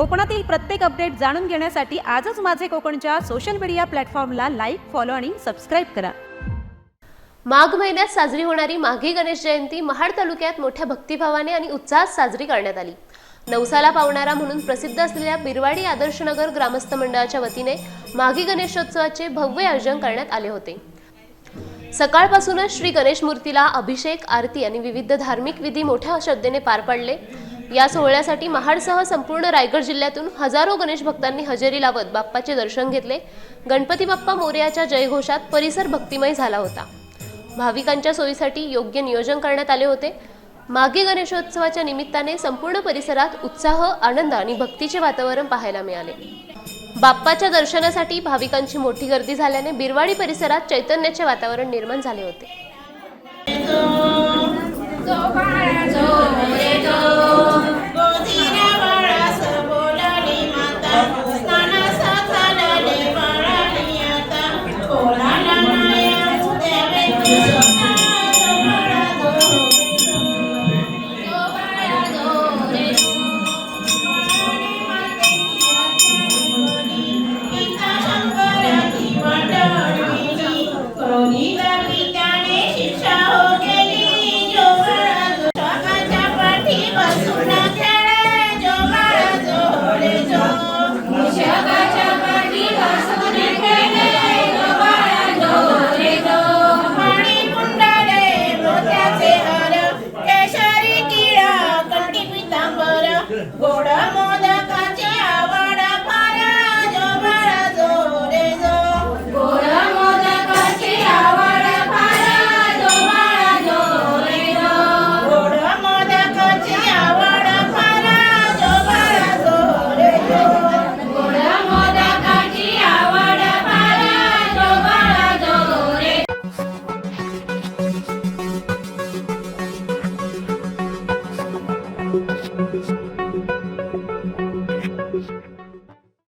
कोकणातील प्रत्येक अपडेट जाणून घेण्यासाठी आजच माझे कोकणच्या सोशल मीडिया प्लॅटफॉर्मला लाईक, फॉलो आणि सबस्क्राईब करा। माघ महिन्यात साजरी होणारी माघी गणेश जयंती महाड तालुक्यात मोठ्या भक्तिभावाने आणि उत्साहात साजरी करण्यात आली। नवसाला पावणारा म्हणून प्रसिद्ध असलेल्या बिरवाडी आदर्शनगर ग्रामस्थ मंडळाच्या वतीने माघी गणेशोत्सवाचे भव्य आयोजन करण्यात आले होते। सकाळपासूनच श्री गणेश मूर्तीला अभिषेक, आरती आणि विविध धार्मिक विधी मोठ्या श्रद्धेने पार पडले। या सोहळ्यासाठी महाडसह संपूर्ण रायगड जिल्ह्यातून हजारो गणेश भक्तांनी हजेरी लावत बाप्पाचे दर्शन घेतले। गणपती बाप्पा मोरयाच्या जयघोषात परिसर भक्तिमय झाला होता। भाविकांच्या सोयीसाठी योग्य नियोजन करण्यात आले होते। माघी गणेशोत्सवाच्या निमित्ताने संपूर्ण परिसरात उत्साह, आनंद आणि भक्तीचे वातावरण पाहायला मिळाले। बाप्पाच्या दर्शनासाठी भाविकांची मोठी गर्दी झाल्याने बिरवाडी परिसरात चैतन्याचे वातावरण निर्माण झाले होते। गोड